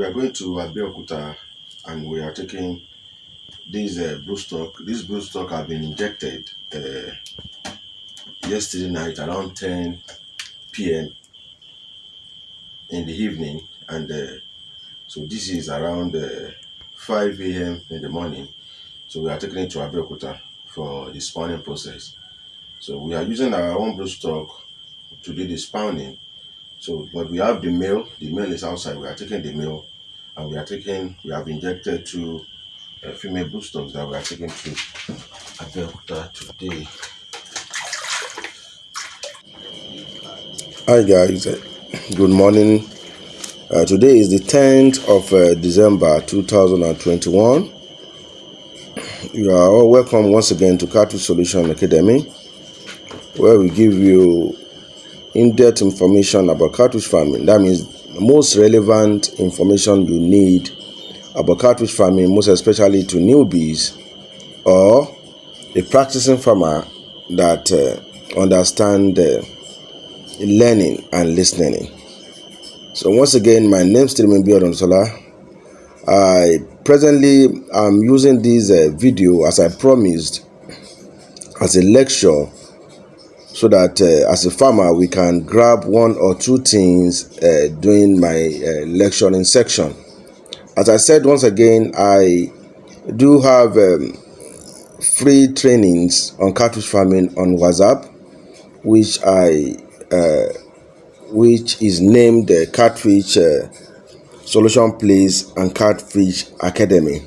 are going to Abeokuta and we are taking this blue stock. This blue stock have been injected yesterday night around 10 p.m. in the evening, and so this is around 5 a.m. in the morning. So we are taking it to Abeokuta for the spawning process. So we are using our own blue stock to do the spawning. So, but we have the male. The male is outside. We are taking the male, and we have injected two female blue stocks that we are taking to Abeokuta today. Hi guys, good morning. Today is the 10th of December 2021. You are all welcome once again to Catfish Solution Academy, where we give you in-depth information about catfish farming. That means the most relevant information you need about catfish farming, most especially to newbies or a practicing farmer that understand learning and listening. So once again, my name is Abeokuta. I presently am using this video, as I promised, as a lecture, so that as a farmer we can grab one or two things during my lecturing section. As I said, once again, I do have free trainings on catfish farming on WhatsApp, which is named Catfish Solution Place and Catfish Academy.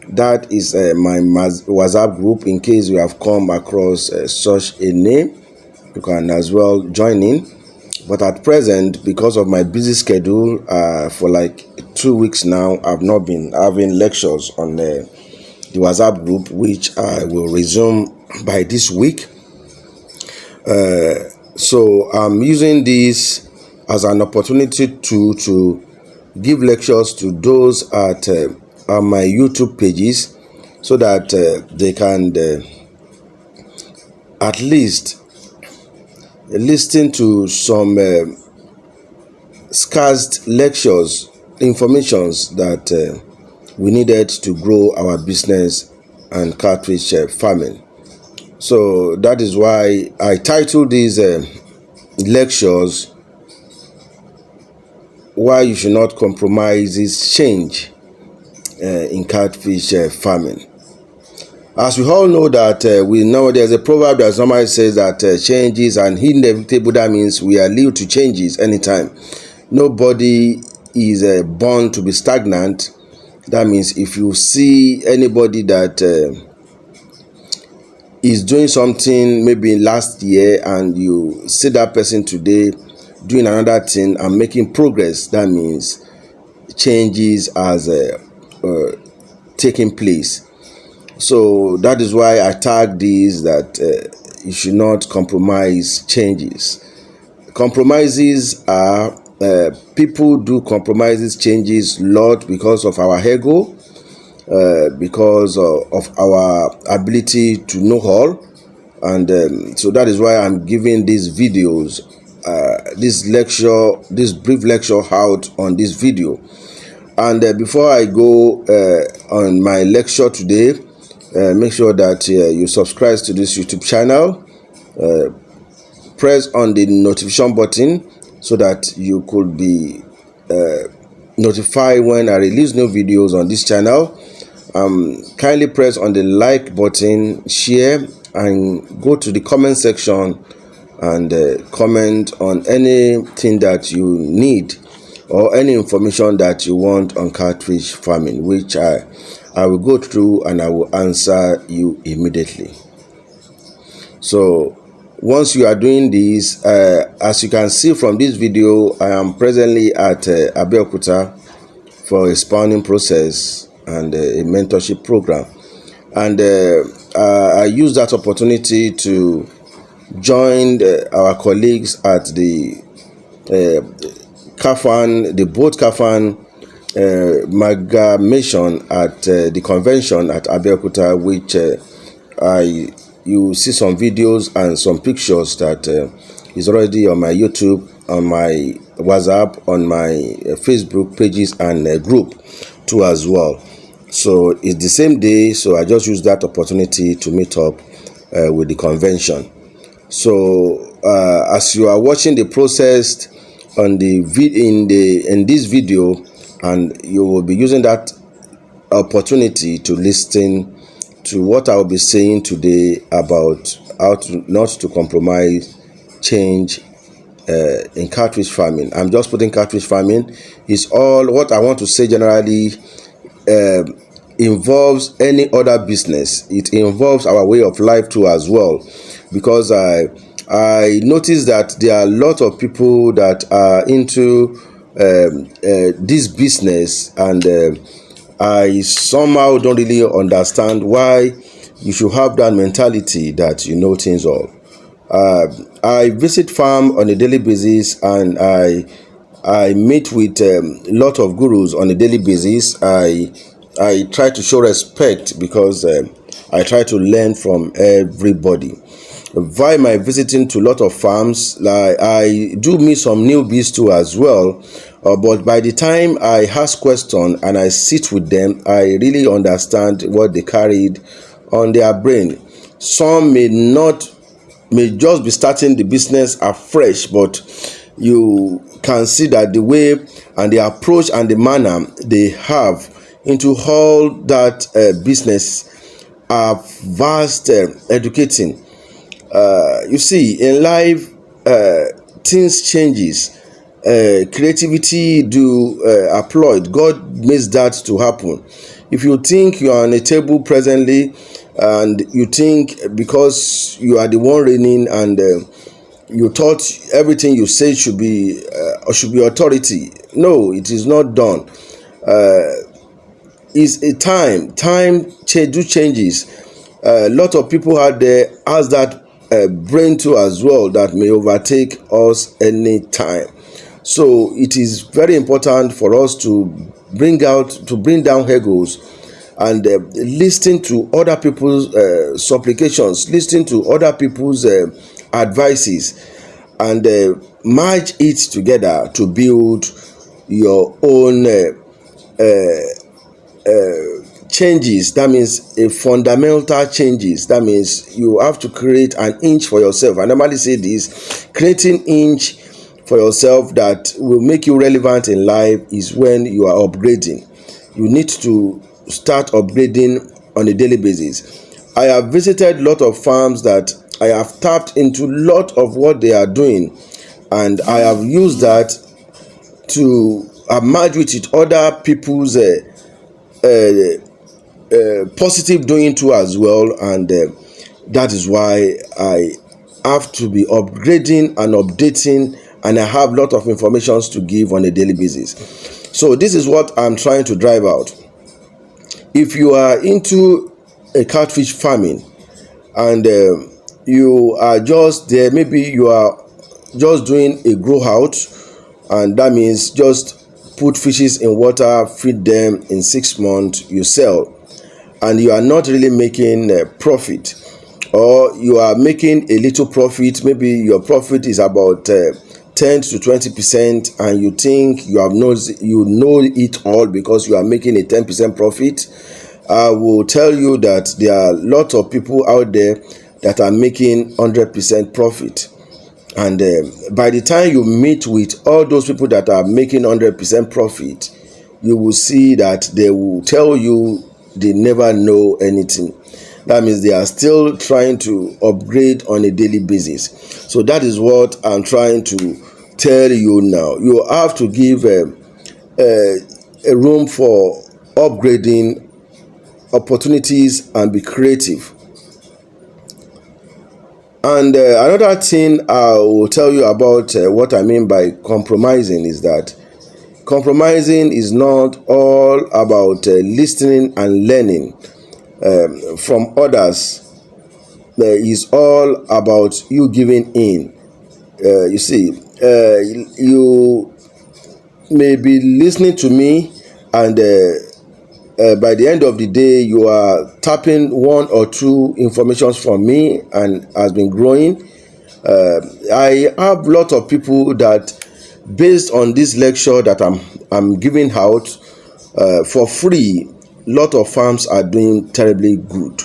That is my WhatsApp group. In case you have come across such a name, you can as well join in. But at present, because of my busy schedule, for like 2 weeks now, I've not been having lectures on the WhatsApp group, which I will resume by this week. So I'm using this as an opportunity to give lectures to those at on my YouTube pages, so that they can at least listen to some scarce lectures, informations that we needed to grow our business and catfish farming. So that is why I titled these lectures, "Why You Should Not Compromise This Change in Catfish Farming." As we all know that we know there's a proverb that somebody says that changes are inevitable. That means we are liable to changes anytime. Nobody is born to be stagnant. That means if you see anybody that is doing something maybe last year and you see that person today doing another thing and making progress, that means changes has taking place. So that is why I tag these that you should not compromise changes. Compromises are people do compromises, changes a lot because of our ego, because of our ability to know all, and so that is why I'm giving these videos, this brief lecture out on this video. And before I go on my lecture today, make sure that you subscribe to this YouTube channel. Press on the notification button so that you could be notified when I release new videos on this channel. Kindly press on the like button, share, and go to the comment section and comment on anything that you need or any information that you want on catfish farming, which I will go through and I will answer you immediately. So once you are doing this, as you can see from this video, I am presently at Abeokuta for a spawning process and a mentorship program, and I use that opportunity to join our colleagues at the Kafan, the boat Kafan amalgamation at the convention at Abeokuta, which you see some videos and some pictures that is already on my YouTube on my WhatsApp, on my Facebook pages and group too as well. So it's the same day, so I just used that opportunity to meet up with the convention. So as you are watching the process on the in this video, and you will be using that opportunity to listen to what I will be saying today about how to not to compromise change in catfish farming. I'm just putting catfish farming. Is all what I want to say generally involves any other business. It involves our way of life too as well, because I noticed that there are a lot of people that are into this business, and I somehow don't really understand why you should have that mentality that you know things all. I visit farm on a daily basis, and I meet with a lot of gurus on a daily basis. I try to show respect because I try to learn from everybody. Via my visiting to a lot of farms, like I do meet some newbies too as well. But by the time I ask questions and I sit with them, I really understand what they carried on their brain. Some may just be starting the business afresh, but you can see that the way and the approach and the manner they have into all that business are vast educating. You see, in life, things changes. Creativity do applaud. God makes that to happen. If you think you are on a table presently, and you think because you are the one reigning, and you thought everything you say should be authority, no, it is not done. It's a time changes. A lot of people out there has that brain too as well that may overtake us any time. So it is very important for us to bring down egos, and listen to other people's supplications, listen to other people's advices, and merge it together to build your own changes. That means a fundamental changes. That means you have to create an inch for yourself. I normally say this: creating inch for yourself that will make you relevant in life is when you are upgrading. You need to start upgrading on a daily basis. I have visited a lot of farms that I have tapped into a lot of what they are doing, and I have used that to merge with it other people's positive doing too as well, and that is why I have to be upgrading and updating, and I have a lot of information to give on a daily basis. So this is what I'm trying to drive out. If you are into a catfish farming, and you are just there, maybe you are just doing a grow out, and that means just put fishes in water, feed them, in 6 months you sell, and you are not really making profit, or you are making a little profit. Maybe your profit is about 10 to 20%, and you think you know it all because you are making a 10% profit. I will tell you that there are a lot of people out there that are making 100% profit, and by the time you meet with all those people that are making 100% profit, you will see that they will tell you they never know anything. That means they are still trying to upgrade on a daily basis. So that is what I'm trying to tell you now. You have to give a room for upgrading opportunities and be creative. And another thing I will tell you about what I mean by compromising is that compromising is not all about listening and learning from others. It is all about you giving in. You see, you may be listening to me, and by the end of the day, you are tapping one or two informations from me and has been growing. I have a lot of people that, based on this lecture that I'm giving out for free, lot of farms are doing terribly good.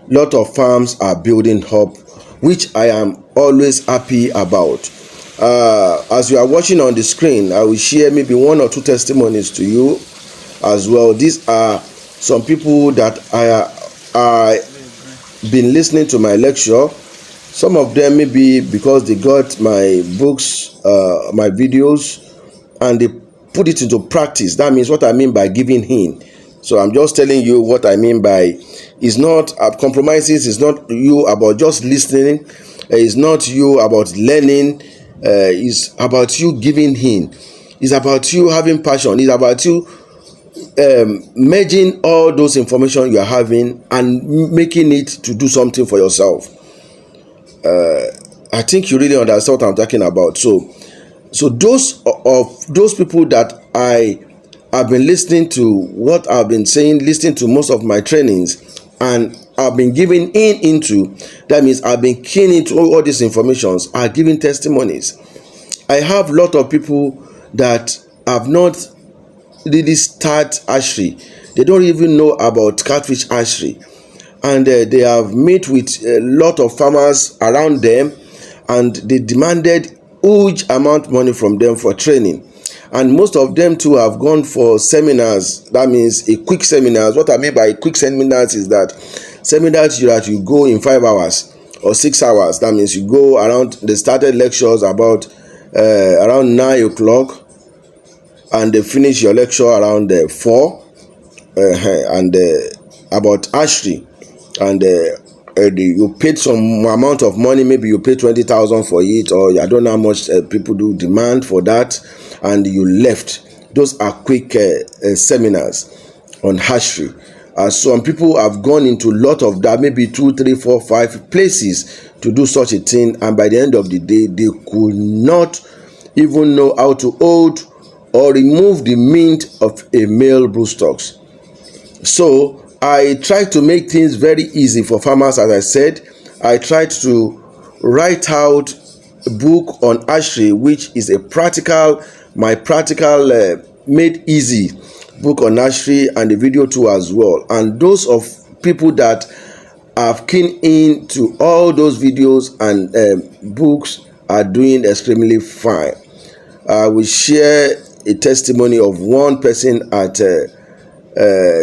Lot of farms are building up, which I am always happy about. As you are watching on the screen, I will share maybe one or two testimonies to you as well. These are some people that I been listening to my lecture. Some of them maybe because they got my books, my videos, and they put it into practice. That means what I mean by giving in. So I'm just telling you what I mean by, it's not compromises. It's not you about just listening. It's not you about learning. It's about you giving in. It's about you having passion. It's about you merging all those information you are having and making it to do something for yourself. I think you really understand what I'm talking about. So those people that I have been listening to what I've been saying, listening to most of my trainings, and I've been giving into, that means I've been keen into all these informations, are giving testimonies. I have a lot of people that have not really start hatchery. They don't even know about catfish hatchery, and they have met with a lot of farmers around them, and they demanded huge amount of money from them for training. And most of them too have gone for seminars. That means a quick seminars. What I mean by quick seminars is that seminars that you go in 5 hours or 6 hours. That means you go around. They started lectures about around 9 o'clock, and they finish your lecture around 4, and about hatchery, and you paid some amount of money. Maybe you pay 20,000 for it, or I don't know how much people do demand for that, and you left. Those are quick seminars on hatchery. Some people have gone into a lot of that, maybe 2, 3, 4, 5 places to do such a thing, and by the end of the day, they could not even know how to hold or remove the mint of a male broodstocks. So I try to make things very easy for farmers. As I said, I tried to write out a book on hatchery, which is my practical made easy book on hatchery, and the video too as well. And those of people that have keen into all those videos and books are doing extremely fine. I will share a testimony of one person at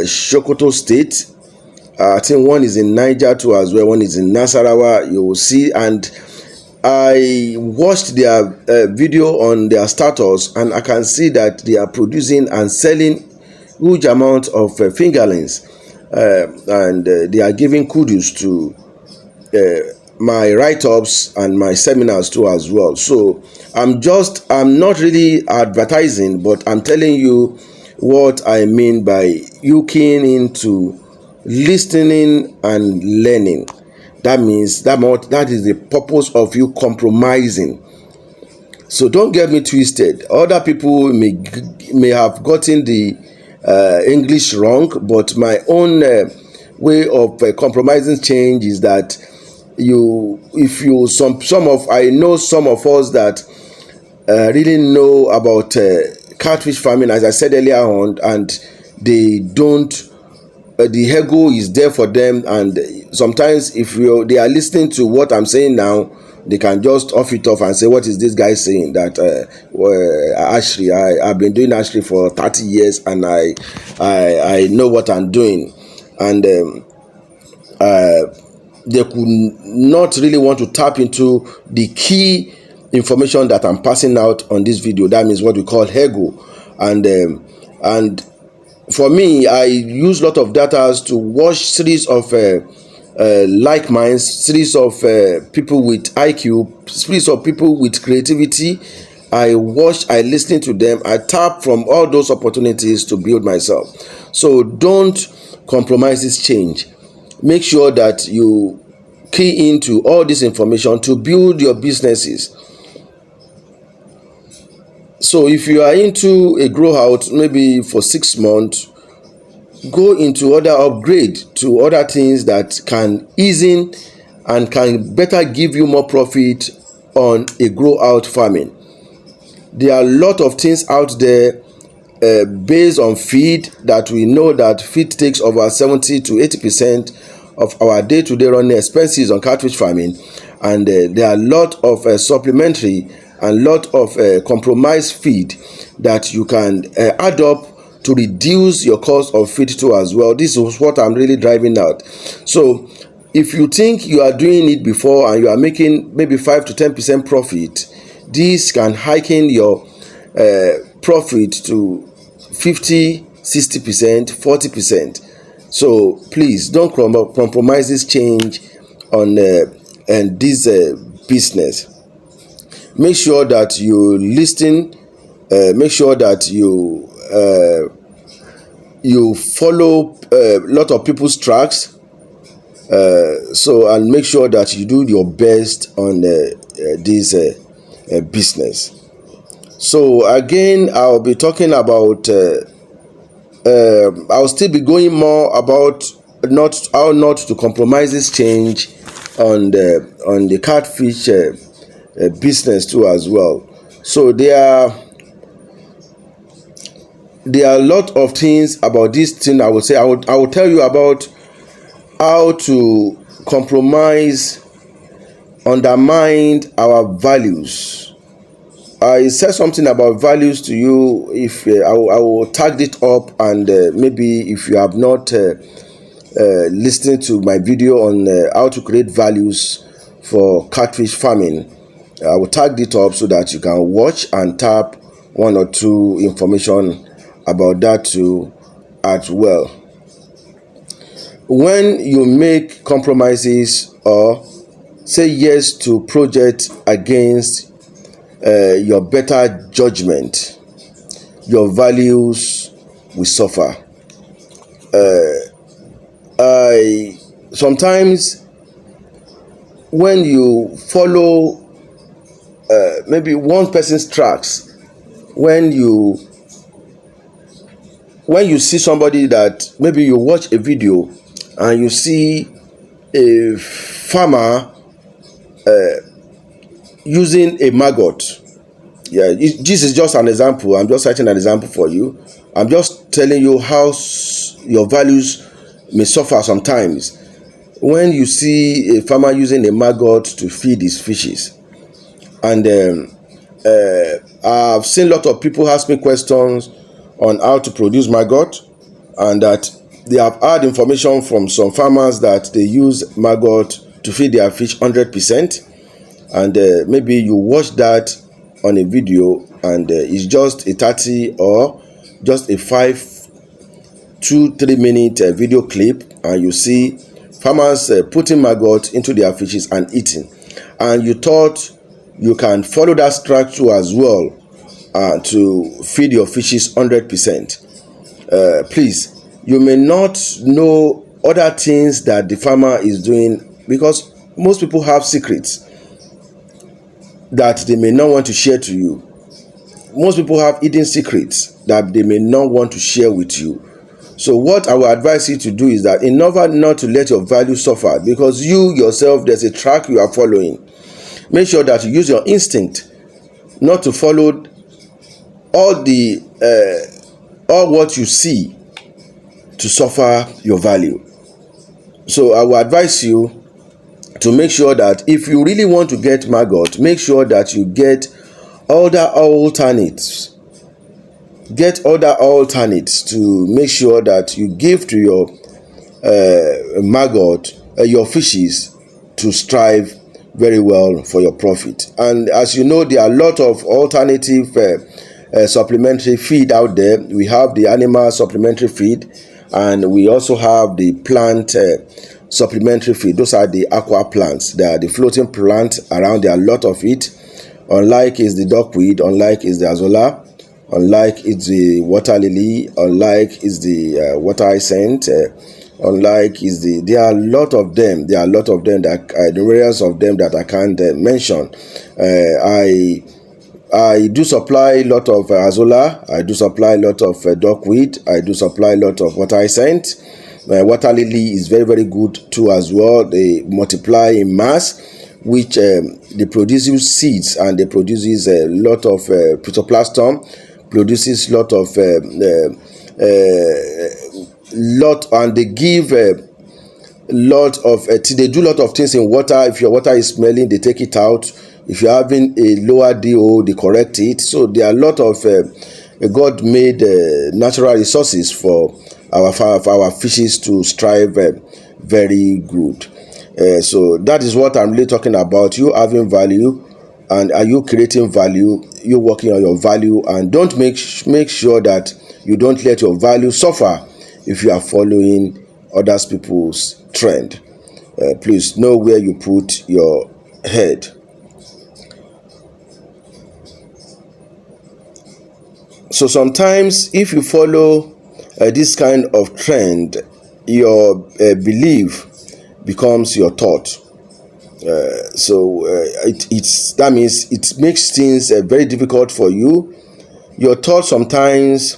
Sokoto State. I think one is in Niger too as well. One is in Nasarawa. You will see, and I watched their video on their status, and I can see that they are producing and selling huge amount of fingerlings, and they are giving kudos to my write-ups and my seminars too as well. So I'm not really advertising, but I'm telling you what I mean by you keying into listening and learning. That means that is the purpose of you compromising. So don't get me twisted. Other people may have gotten the English wrong, but my own way of compromising change is that I know some of us that really know about catfish farming, as I said earlier on, and they don't. The ego is there for them, and sometimes if they are listening to what I'm saying now, they can just off it off and say, "What is this guy saying?" That actually, I've been doing hatchery for 30 years, and I know what I'm doing, and they could not really want to tap into the key information that I'm passing out on this video. That means what we call ego, and for me, I use a lot of data to watch series of like minds, series of people with IQ, series of people with creativity. I listen to them, I tap from all those opportunities to build myself. So don't compromise this change. Make sure that you key into all this information to build your businesses. So if you are into a grow out, maybe for 6 months, go into other upgrade to other things that can ease in and can better give you more profit on a grow out farming. There are a lot of things out there based on feed, that we know that feed takes over 70 to 80% of our day-to-day running expenses on catfish farming, and there are a lot of supplementary and lot of compromised feed that you can add up to reduce your cost of feed to as well. This is what I'm really driving out. So if you think you are doing it before and you are making maybe 5 to 10% profit, this can hiking your profit to 50, 60%, 40%. So please don't compromise this change on this business. Make sure that you listen. Make sure that you follow a lot of people's tracks. And make sure that you do your best on this business. So again, I'll be talking about. I'll still be going more about how not to compromise this change on the catfish business too as well. So there are a lot of things about this thing. I would say I will tell you about how to compromise, undermine our values. I said something about values to you. If I will tag it up, and maybe if you have not listened to my video on how to create values for catfish farming, I will tag it up so that you can watch and tap one or two information about that too as well. When you make compromises or say yes to projects against your better judgment, your values will suffer. Sometimes when you follow maybe one person's tracks, when you see somebody that maybe you watch a video and you see a farmer using a maggot. Yeah, this is just an example. I'm just citing an example for you. I'm just telling you how your values may suffer sometimes when you see a farmer using a maggot to feed his fishes. And I've seen a lot of people ask me questions on how to produce maggot, and that they have had information from some farmers that they use maggot to feed their fish 100%. And maybe you watch that on a video, and it's just a 30 or just a 2-3 minute video clip, and you see farmers putting maggot into their fishes and eating, and you thought you can follow that structure as well to feed your fishes 100%. Please, you may not know other things that the farmer is doing, because most people have secrets that they may not want to share to you. Most people have hidden secrets that they may not want to share with you. So what I will advise you to do is that, in order not to let your value suffer, because you yourself, there's a track you are following, make sure that you use your instinct not to follow all what you see to suffer your value. So I will advise you to make sure that if you really want to get maggot, make sure that you get other alternates. Get other alternates to make sure that you give to your maggot, your fishes, to strive very well for your profit. And as you know, there are a lot of alternative supplementary feed out there. We have the animal supplementary feed, and we also have the plant supplementary feed. Those are the aqua plants. They are the floating plants around. There are a lot of it. Unlike is the duckweed, unlike is the azolla, unlike is the water lily, unlike is the water hyacinth, unlike is the, there are a lot of them. There are a lot of them that the various of them that I can't mention. I do supply a lot of azolla. I do supply a lot of duckweed. I do supply a lot of water hyacinth. Water lily is very, very good too as well. They multiply in mass. which they produces seeds, and they produces a lot of phytoplasm, produces lot of and they give lot of they do a lot of things in water. If your water is smelling, they take it out. If you're having a lower DO, they correct it. So there are a lot of God made natural resources for our fishes to strive very good. So that is what I'm really talking about. You having value, and are you creating value? You working on your value, and don't make sure that you don't let your value suffer if you are following other people's trend. Please know where you put your head. So sometimes if you follow this kind of trend, your belief becomes your thought. That means it makes things very difficult for you. Your thoughts sometimes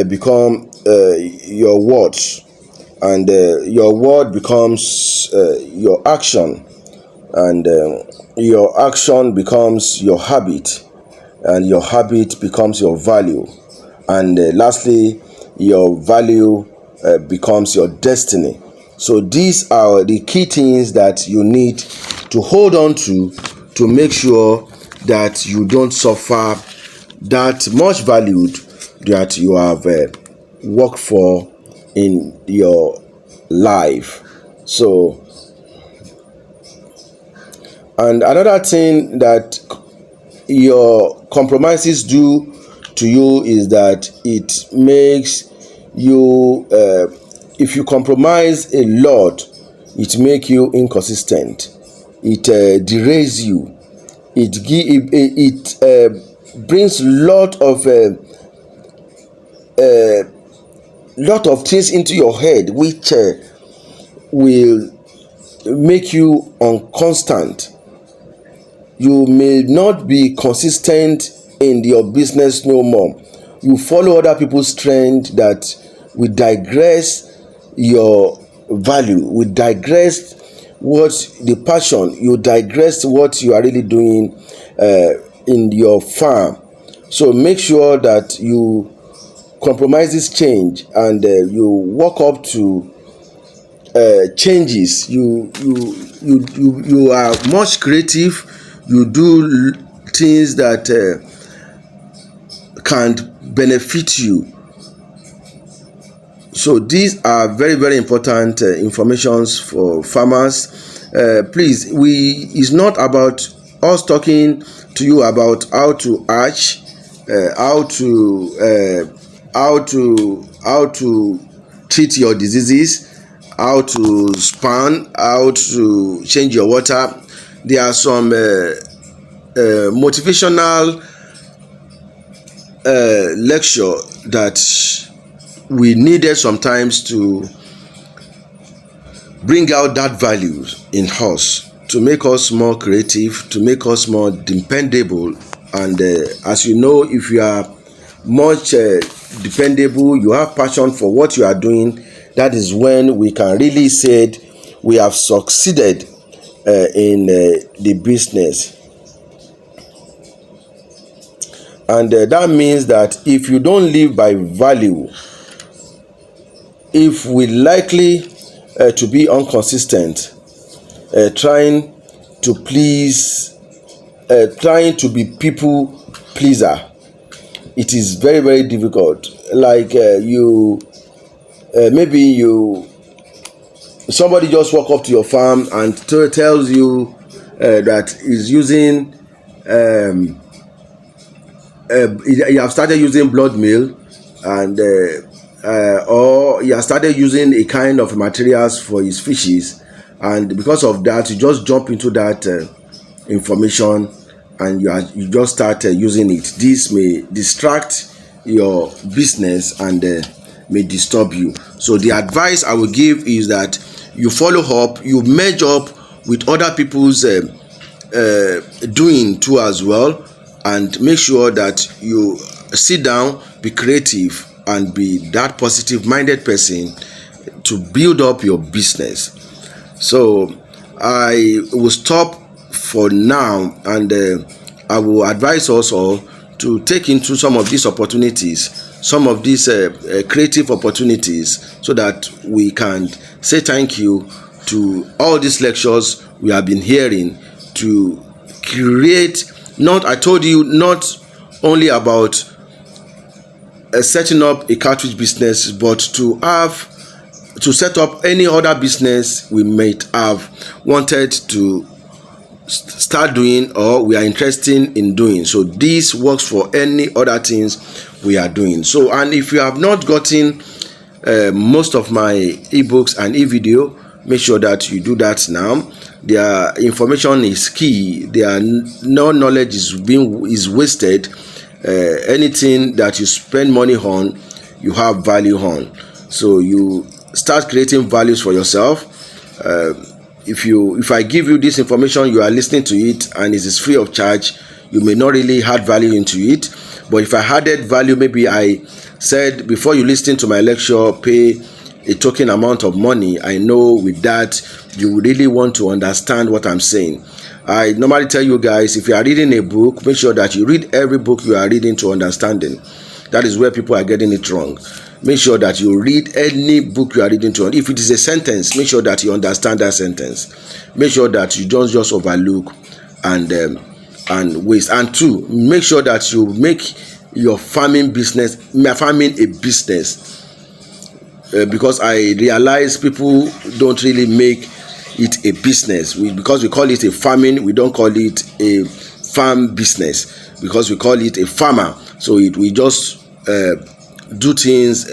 become your words, and your word becomes your action, and your action becomes your habit, and your habit becomes your value, and lastly your value becomes your destiny. So these are the key things that you need to hold on to make sure that you don't suffer that much valued that you have worked for in your life. So, and another thing that your compromises do to you is that it makes you if you compromise a lot, it makes you inconsistent. It derails you. It brings lot of things into your head, which will make you unconstant. You may not be consistent in your business no more. You follow other people's trend that will digress your value, will digress what the passion, you digress what you are really doing in your farm. So make sure that you compromise this change, and you walk up to changes. You are much creative. You do things that can benefit you. So these are very, very important informations for farmers. Please, it's not about us talking to you about how to hatch, how to treat your diseases, how to span, how to change your water. There are some motivational lecture that we needed sometimes to bring out that values in us, to make us more creative, to make us more dependable. And as you know, if you are much dependable, you have passion for what you are doing, that is when we can really say we have succeeded in the business. And that means that if you don't live by value, if we likely to be inconsistent, trying to please, trying to be people pleaser, it is very, very difficult. Like somebody just walk up to your farm and tells you that he's using you have started using blood meal, and or you have started using a kind of materials for his fishes, and because of that you just jump into that information, and you just start using it. This may distract your business and may disturb you. So the advice I will give is that you follow up, you merge up with other people's doing too as well, and make sure that you sit down, be creative, and be that positive minded person to build up your business. So I will stop for now, and I will advise us all to take into some of these opportunities, some of these creative opportunities, so that we can say thank you to all these lectures we have been hearing to create. I told you, not only about setting up a catfish business, but to set up any other business we might have wanted to start doing or we are interested in doing. So this works for any other things we are doing. So, and if you have not gotten most of my ebooks and e-video, make sure that you do that now. Their information is key. No knowledge is wasted. Anything that you spend money on, you have value on. So you start creating values for yourself. If I give you this information, you are listening to it and it is free of charge, you may not really add value into it. But if I added value, maybe I said before you listen to my lecture, pay a token amount of money, I know with that you really want to understand what I'm saying. I normally tell you guys, if you are reading a book, make sure that you read every book you are reading to understanding. That is where people are getting it wrong. Make sure that you read any book you are reading to. If it is a sentence, make sure that you understand that sentence. Make sure that you don't just overlook and waste. And two, make sure that you make your farming a business. Because I realize people don't really make it a business. Because we call it a farming, we don't call it a farm business, because we call it a farmer. So we just do things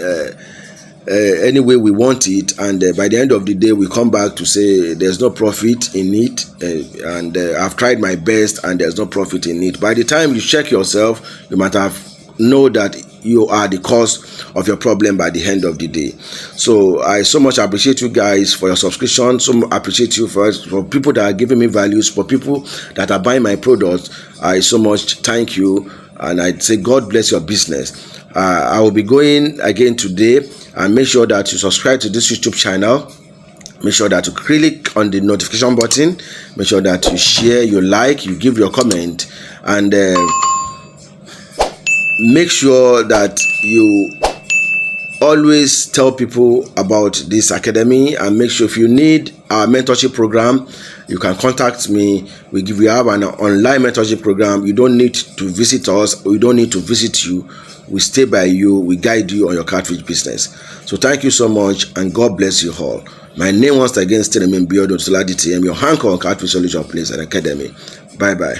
any way we want it, and by the end of the day we come back to say there's no profit in it, and I've tried my best and there's no profit in it. By the time you check yourself, you might have know that you are the cause of your problem by the end of the day. So I so much appreciate you guys for your subscription. So appreciate you for people that are giving me values, for people that are buying my products. I so much thank you, and I say God bless your business. I will be going again today, and make sure that you subscribe to this YouTube channel. Make sure that you click on the notification button. Make sure that you share, you like, you give your comment, and make sure that you always tell people about this academy. And make sure if you need our mentorship program, you can contact me. We have an online mentorship program. You don't need to visit us, or we don't need to visit you. We stay by you. We guide you on your catfish business. So thank you so much, and God bless you all. My name once again still remains Abeokuta, your anchor on Catfish Solution Place and Academy. Bye bye.